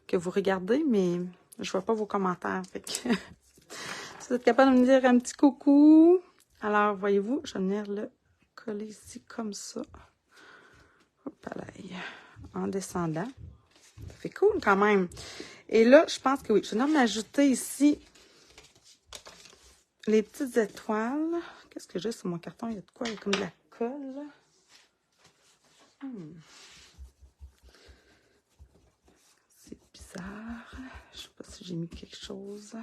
que vous regardez, mais je ne vois pas vos commentaires. Fait que, si vous êtes capable de me dire un petit coucou. Alors, voyez-vous, je vais venir le coller ici comme ça. Hop là, en descendant. Ça fait cool quand même. Et là, je pense que oui, je vais venir m'ajouter ici les petites étoiles. Qu'est-ce que j'ai sur mon carton? Il y a de quoi? Il y a comme de la colle. C'est bizarre. Je ne sais pas si j'ai mis quelque chose.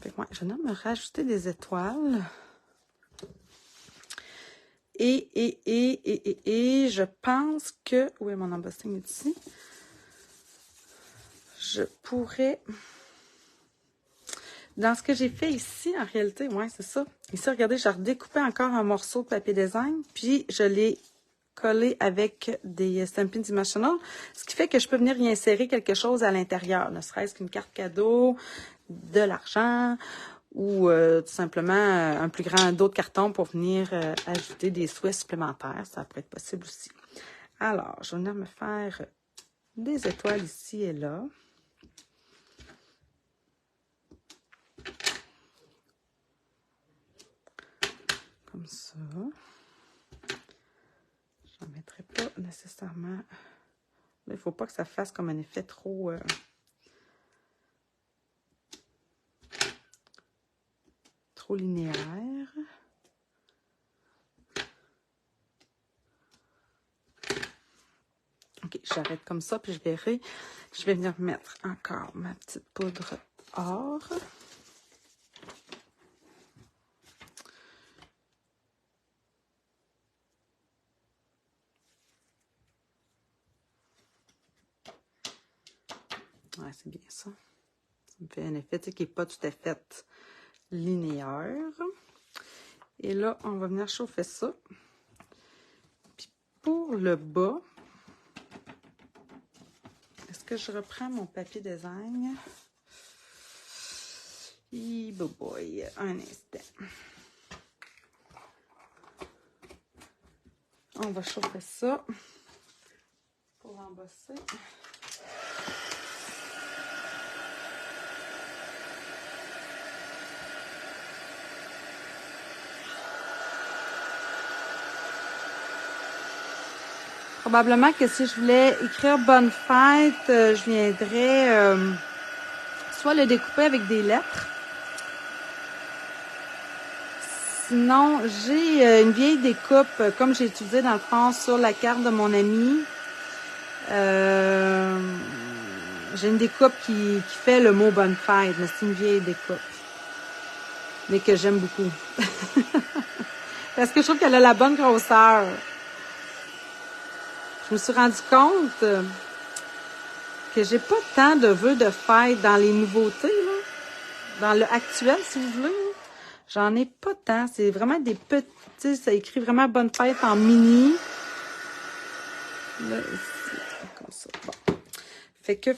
Fait que, ouais, je vais venir me rajouter des étoiles. Et je pense que... Où est mon embossing ici? Je pourrais... Dans ce que j'ai fait ici, en réalité, ouais, c'est ça. Ici, regardez, j'ai redécoupé encore un morceau de papier design, puis je l'ai collé avec des Stampin' Dimensional, ce qui fait que je peux venir y insérer quelque chose à l'intérieur, ne serait-ce qu'une carte cadeau, de l'argent, ou tout simplement un plus grand dos de carton pour venir ajouter des souhaits supplémentaires. Ça pourrait être possible aussi. Alors, je vais venir me faire des étoiles ici et là. Comme ça. Je n'en mettrai pas nécessairement. Là, il ne faut pas que ça fasse comme un effet trop... trop linéaire. Ok, j'arrête comme ça, puis je verrai. Je vais venir mettre encore ma petite poudre or. Ouais, c'est bien ça. Ça me fait un effet qui n'est pas tout à fait linéaire. Et là, on va venir chauffer ça. Puis pour le bas, est-ce que je reprends mon papier design? Et boy, un instant. On va chauffer ça pour l'embosser. Probablement que si je voulais écrire bonne fête, je viendrais soit le découper avec des lettres. Sinon, j'ai une vieille découpe, comme j'ai utilisé dans le fond sur la carte de mon ami. J'ai une découpe qui fait le mot bonne fête, mais c'est une vieille découpe. Mais que j'aime beaucoup. Parce que je trouve qu'elle a la bonne grosseur. je me suis rendu compte que j'ai pas tant de vœux de fête dans les nouveautés, là. Dans le actuel, si vous voulez. Là. J'en ai pas tant. C'est vraiment des petits, ça écrit vraiment bonne fête en mini. Là, ici, comme ça. Bon. Fait que.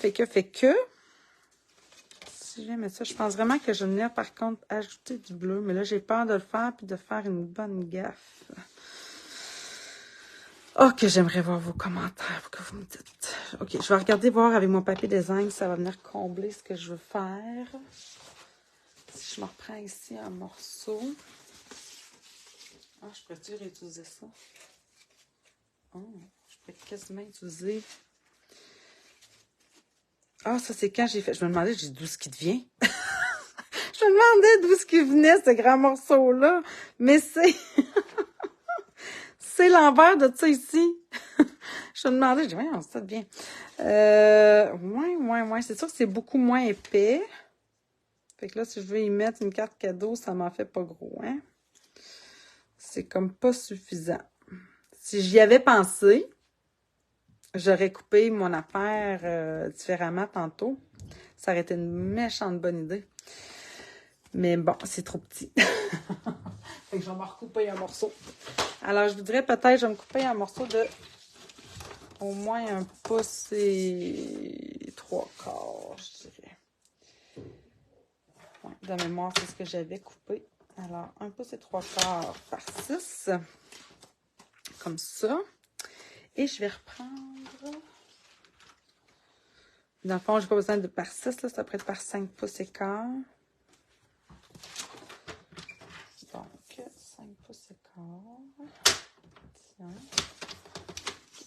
Si je viens mettre ça, je pense vraiment que je vais venir, par contre, ajouter du bleu. Mais là, j'ai peur de le faire puis de faire une bonne gaffe. Oh, que j'aimerais voir vos commentaires pour que vous me dites. OK, je vais regarder voir avec mon papier design si ça va venir combler ce que je veux faire. Si je me reprends ici un morceau. Ah, je pourrais-tu réutiliser ça? Oh, je pourrais quasiment utiliser... Ah, ça, c'est quand j'ai fait... Je me demandais, d'où ce qui devient. Je me demandais d'où ce qui venait, ce grand morceau-là. Mais c'est... c'est l'envers de ça ici. Je me demandais, je dis, voyons, ça devient... Ouais. C'est sûr que c'est beaucoup moins épais. Fait que là, si je veux y mettre une carte cadeau, ça m'en fait pas gros, hein. C'est comme pas suffisant. Si j'y avais pensé... J'aurais coupé mon affaire différemment tantôt. Ça aurait été une méchante bonne idée. Mais bon, c'est trop petit. Fait que je vais me recouper un morceau. Alors, je vous dirais peut-être, je vais me couper un morceau de au moins un pouce et 3/4, je dirais. Ouais, de mémoire, c'est ce que j'avais coupé. Alors, 1 pouce et 3/4 par 6. Comme ça. Et je vais reprendre... Dans le fond, j'ai pas besoin de par 6, là, ça pourrait être par 5 pouces et quart. Donc, 5 pouces et quart. Tiens.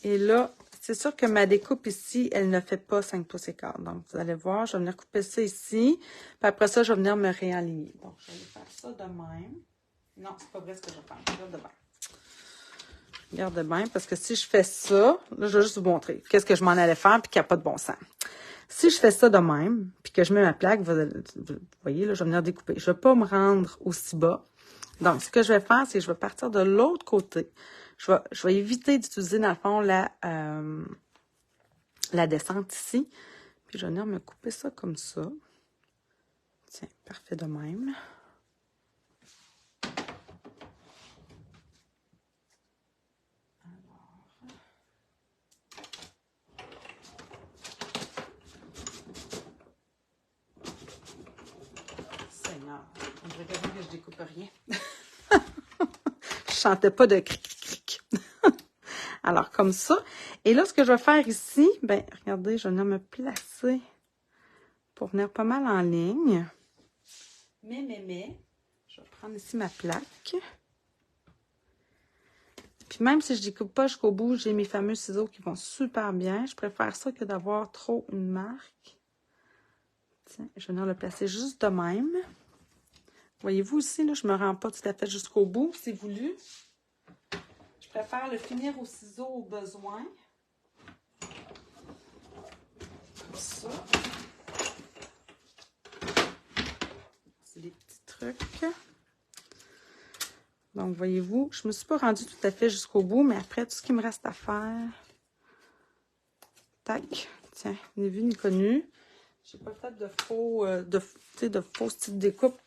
Et là, c'est sûr que ma découpe ici, elle ne fait pas 5 pouces et quart. Donc, vous allez voir, je vais venir couper ça ici. Puis après ça, je vais venir me réaligner. Donc, je vais faire ça de même. Non, c'est pas vrai ce que je vais faire. Regarde de même. Regarde bien, parce que si je fais ça, là, je vais juste vous montrer qu'est-ce que je m'en allais faire puis qu'il n'y a pas de bon sens. Si je fais ça de même, puis que je mets ma plaque, vous voyez, là, je vais venir découper. Je ne vais pas me rendre aussi bas. Donc, ce que je vais faire, c'est que je vais partir de l'autre côté. Je vais éviter d'utiliser, dans le fond, la descente ici. Puis, je vais venir me couper ça comme ça. Tiens, parfait de même. On dirait que je découpe rien. Je sentais pas de cric. Alors, comme ça. Et là, ce que je vais faire ici, ben, regardez, je vais venir me placer pour venir pas mal en ligne. Mais, je vais prendre ici ma plaque. Puis même si je découpe pas jusqu'au bout, j'ai mes fameux ciseaux qui vont super bien. Je préfère ça que d'avoir trop une marque. Tiens, je vais venir le placer juste de même. Voyez-vous ici, là, je ne me rends pas tout à fait jusqu'au bout, c'est voulu. Je préfère le finir au ciseau au besoin. Comme ça. C'est des petits trucs. Donc, voyez-vous, je ne me suis pas rendue tout à fait jusqu'au bout, mais après, tout ce qu'il me reste à faire... Tac. Tiens, ni vu ni connu. J'ai pas fait de faux, de fausses petites découpes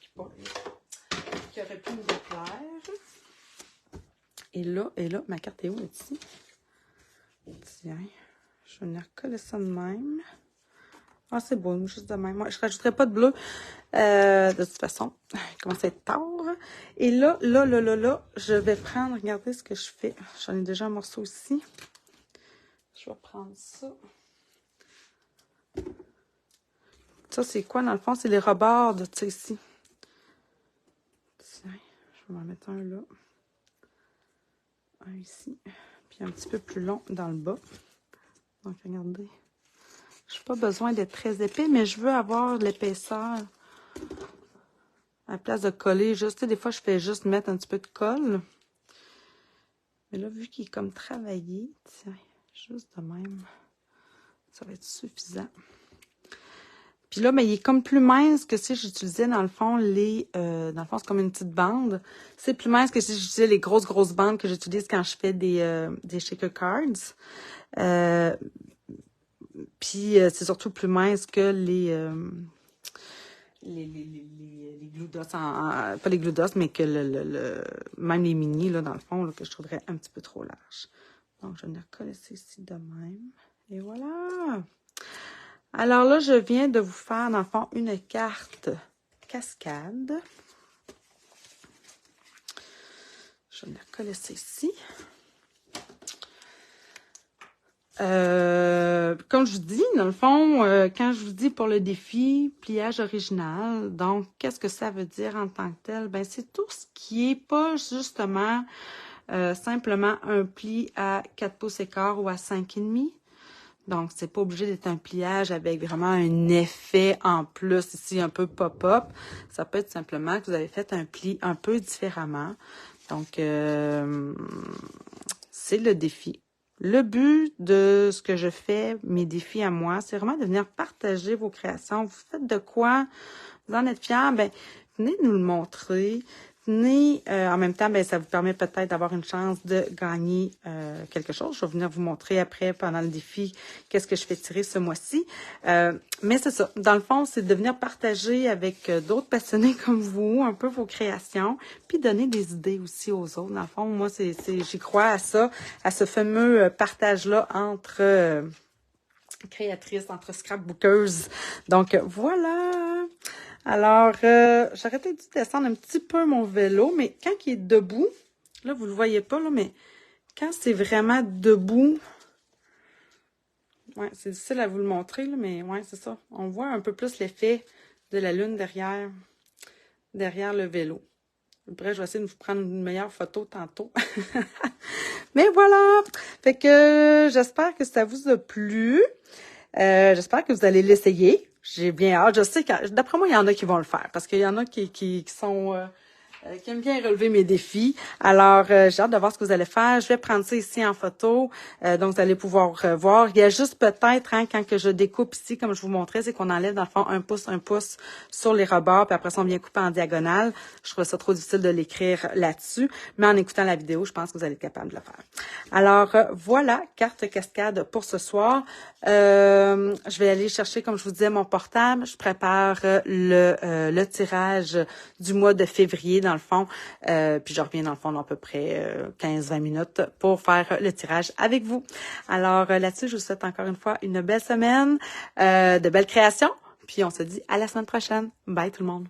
qui auraient pu me déplaire. Et là, ma carte est où, ici? Tiens, je vais venir coller ça de même. Ah, c'est beau, juste de même. Moi, je ne rajouterai pas de bleu. De toute façon, il commence à être tard. Et là, je vais prendre, regardez ce que je fais. J'en ai déjà un morceau ici. Je vais prendre ça. Ça, c'est quoi, dans le fond? C'est les rebords de ça ici. Tiens, je vais en mettre un là. Un ici. Puis un petit peu plus long dans le bas. Donc, regardez. Je n'ai pas besoin d'être très épais, mais je veux avoir l'épaisseur. À la place de coller juste, tu sais, des fois, je fais juste mettre un petit peu de colle. Mais là, vu qu'il est comme travaillé, tiens, juste de même, ça va être suffisant. Puis là, mais il est comme plus mince que si j'utilisais, dans le fond, dans le fond, c'est comme une petite bande. C'est plus mince que si j'utilisais les grosses bandes que j'utilise quand je fais des shaker cards. Puis c'est surtout plus mince que les gloudos, pas les gloudos, mais que même les mini, là, dans le fond, là, que je trouverais un petit peu trop large. Donc, je vais venir coller ça ici de même. Et voilà! Alors là, je viens de vous faire, dans le fond, une carte cascade. Je vais venir coller ça ici. Comme je vous dis, dans le fond, quand je vous dis pour le défi pliage original, donc qu'est-ce que ça veut dire en tant que tel? Ben, c'est tout ce qui est pas justement simplement un pli à 4 pouces et quart ou à 5,5. Donc, c'est pas obligé d'être un pliage avec vraiment un effet en plus ici, un peu pop-up. Ça peut être simplement que vous avez fait un pli un peu différemment. Donc, c'est le défi. Le but de ce que je fais, mes défis à moi, c'est vraiment de venir partager vos créations. Vous faites de quoi? Vous en êtes fiers? Ben, venez nous le montrer. Venez, en même temps, ben, ça vous permet peut-être d'avoir une chance de gagner quelque chose. Je vais venir vous montrer après, pendant le défi, qu'est-ce que je fais tirer ce mois-ci. Mais c'est ça. Dans le fond, c'est de venir partager avec d'autres passionnés comme vous, un peu vos créations, puis donner des idées aussi aux autres. Dans le fond, moi, j'y crois à ça, à ce fameux partage-là entre créatrices, entre scrapbookers. Donc, voilà! Alors, j'aurais peut-être dû descendre un petit peu mon vélo, mais quand il est debout, là, vous le voyez pas, là, mais quand c'est vraiment debout, ouais, c'est difficile à vous le montrer, là, mais ouais, c'est ça. On voit un peu plus l'effet de la lune derrière le vélo. Après, je vais essayer de vous prendre une meilleure photo tantôt. Mais voilà! Fait que j'espère que ça vous a plu. J'espère que vous allez l'essayer. J'ai bien hâte. Je sais que, d'après moi, il y en a qui vont le faire parce qu'il y en a qui sont qui aiment bien relever mes défis. Alors, j'ai hâte de voir ce que vous allez faire. Je vais prendre ça ici en photo. Donc, vous allez pouvoir voir. Il y a juste peut-être, hein, quand que je découpe ici, comme je vous montrais, c'est qu'on enlève dans le fond un pouce sur les rebords, puis après ça, on vient couper en diagonale. Je trouve ça trop difficile de l'écrire là-dessus. Mais en écoutant la vidéo, je pense que vous allez être capable de le faire. Alors, voilà, carte cascade pour ce soir. Je vais aller chercher, comme je vous disais, mon portable. Je prépare le tirage du mois de février, dans le fond. Puis je reviens, dans le fond, dans à peu près 15-20 minutes pour faire le tirage avec vous. Alors, là-dessus, je vous souhaite encore une fois une belle semaine, de belles créations. Puis on se dit à la semaine prochaine. Bye tout le monde.